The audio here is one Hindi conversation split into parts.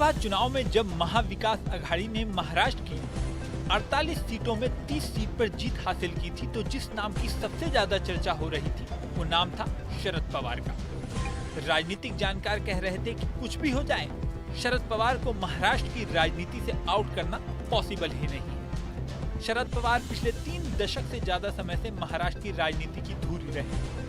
लोकसभा चुनाव में जब महाविकास आघाड़ी ने महाराष्ट्र की 48 सीटों में 30 सीट पर जीत हासिल की थी, तो जिस नाम की सबसे ज्यादा चर्चा हो रही थी वो नाम था शरद पवार का। राजनीतिक जानकार कह रहे थे कि कुछ भी हो जाए, शरद पवार को महाराष्ट्र की राजनीति से आउट करना पॉसिबल ही नहीं है। शरद पवार पिछले 3 दशक से ज्यादा समय से महाराष्ट्र की राजनीति की धूरी रहे।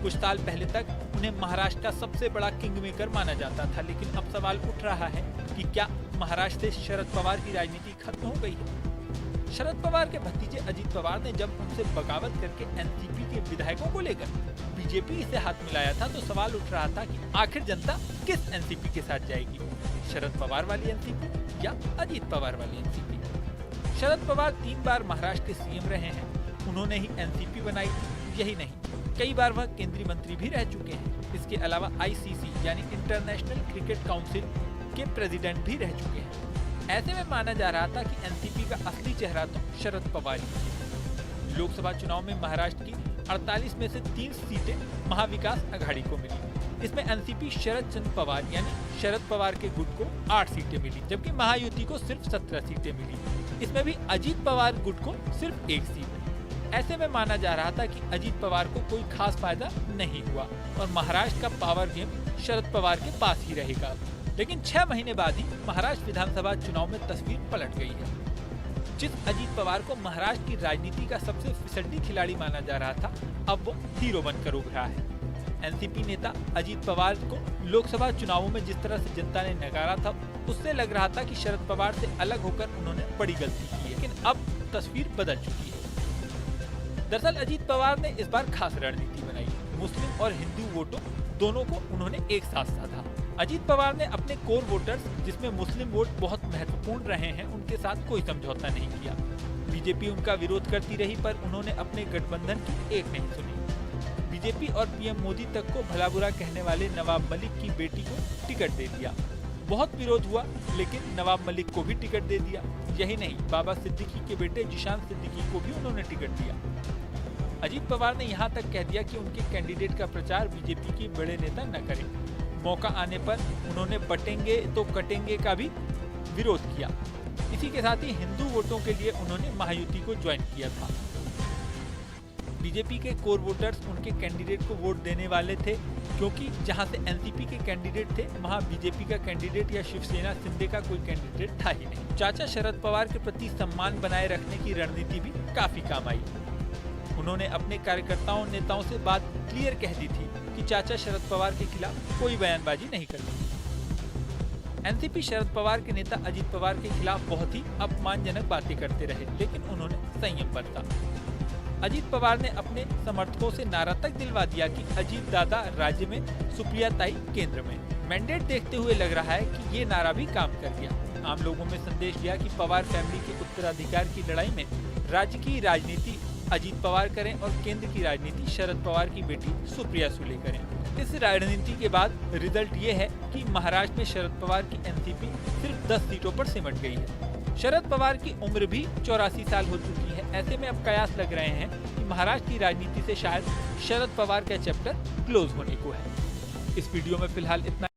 कुछ साल पहले तक उन्हें महाराष्ट्र का सबसे बड़ा किंग मेकर माना जाता था, लेकिन अब सवाल उठ रहा है कि क्या महाराष्ट्र से शरद पवार की राजनीति खत्म हो गई है। शरद पवार के भतीजे अजीत पवार ने जब उनसे बगावत करके एनसीपी के विधायकों को लेकर बीजेपी से हाथ मिलाया था, तो सवाल उठ रहा था कि आखिर जनता किस एनसीपी के साथ जाएगी, शरद पवार वाली एनसीपी या अजीत पवार वाली एनसीपी। शरद पवार 3 बार महाराष्ट्र के सीएम रहे हैं, उन्होंने ही एनसीपी बनाई थी। यही नहीं, कई बार वह केंद्रीय मंत्री भी रह चुके हैं। इसके अलावा आईसीसी यानी इंटरनेशनल क्रिकेट काउंसिल के प्रेसिडेंट भी रह चुके हैं। ऐसे में माना जा रहा था कि एनसीपी का असली चेहरा तो शरद पवार ही है। लोकसभा चुनाव में महाराष्ट्र की 48 में से 30 सीटें महाविकास आघाड़ी को मिली। इसमें एनसीपी शरद चंद्र पवार यानी शरद पवार के गुट को 8 सीटें मिली, जबकि महायुति को सिर्फ 17 सीटें मिली। इसमें भी अजीत पवार गुट को सिर्फ 1 सीट। ऐसे में माना जा रहा था कि अजीत पवार को कोई खास फायदा नहीं हुआ और महाराष्ट्र का पावर गेम शरद पवार के पास ही रहेगा। लेकिन 6 महीने बाद ही महाराष्ट्र विधानसभा चुनाव में तस्वीर पलट गई है। जिस अजीत पवार को महाराष्ट्र की राजनीति का सबसे फिसड्डी खिलाड़ी माना जा रहा था, अब वो हीरो बनकर उभरा है। एनसीपी नेता अजीत पवार को लोकसभा चुनावों में जिस तरह से जनता ने नकारा था, उससे लग रहा था कि शरद पवार से अलग होकर उन्होंने बड़ी गलती की है। लेकिन अब तस्वीर बदल चुकी है। दरअसल अजीत पवार ने इस बार खास रणनीति बनाई। मुस्लिम और हिंदू वोटों दोनों को उन्होंने एक साथ साधा। अजीत पवार ने अपने कोर वोटर्स, जिसमें मुस्लिम वोट बहुत महत्वपूर्ण रहे हैं, उनके साथ कोई समझौता नहीं किया। बीजेपी उनका विरोध करती रही, पर उन्होंने अपने गठबंधन की एक नहीं सुनी। बीजेपी और पीएम मोदी तक को भला बुरा कहने वाले नवाब मलिक की बेटी को टिकट दे दिया। बहुत विरोध हुआ, लेकिन नवाब मलिक को भी टिकट दे दिया। यही नहीं, बाबा सिद्दीकी के बेटे जिशान सिद्दीकी को भी उन्होंने टिकट दिया। अजीत पवार ने यहाँ तक कह दिया कि उनके कैंडिडेट का प्रचार बीजेपी के बड़े नेता न करें। मौका आने पर उन्होंने बटेंगे तो कटेंगे का भी विरोध किया। इसी के साथ ही हिंदू वोटों के लिए उन्होंने महायुति को ज्वाइन किया था। बीजेपी के कोर वोटर्स उनके कैंडिडेट को वोट देने वाले थे, क्योंकि जहां से एनसीपी के कैंडिडेट थे, वहां बीजेपी का कैंडिडेट या शिवसेना शिंदे का कोई कैंडिडेट था ही नहीं। चाचा शरद पवार के प्रति सम्मान बनाए रखने की रणनीति भी काफी काम आई। उन्होंने अपने कार्यकर्ताओं नेताओं से बात क्लियर कह दी थी कि चाचा शरद पवार के खिलाफ कोई बयानबाजी नहीं करनी। एनसीपी शरद पवार के नेता अजीत पवार के खिलाफ बहुत ही अपमानजनक बातें करते रहे, लेकिन उन्होंने संयम बरता। अजीत पवार ने अपने समर्थकों से नारा तक दिलवा दिया कि अजीत दादा राज्य में, सुप्रिया ताई केंद्र में। मैंडेट देखते हुए लग रहा है कि ये नारा भी काम कर गया। आम लोगों में संदेश दिया कि पवार फैमिली के उत्तराधिकार की लड़ाई में राज्य की राजनीति अजीत पवार करें और केंद्र की राजनीति शरद पवार की बेटी सुप्रिया सुले करें। इस रणनीति के बाद रिजल्ट ये है कि महाराष्ट्र में शरद पवार की एनसीपी सिर्फ 10 सीटों पर सिमट गई है। शरद पवार की उम्र भी 84 साल हो चुकी है। ऐसे में अब कयास लग रहे हैं कि महाराष्ट्र की राजनीति से शायद शरद पवार का चैप्टर क्लोज होने को है। इस वीडियो में फिलहाल इतना।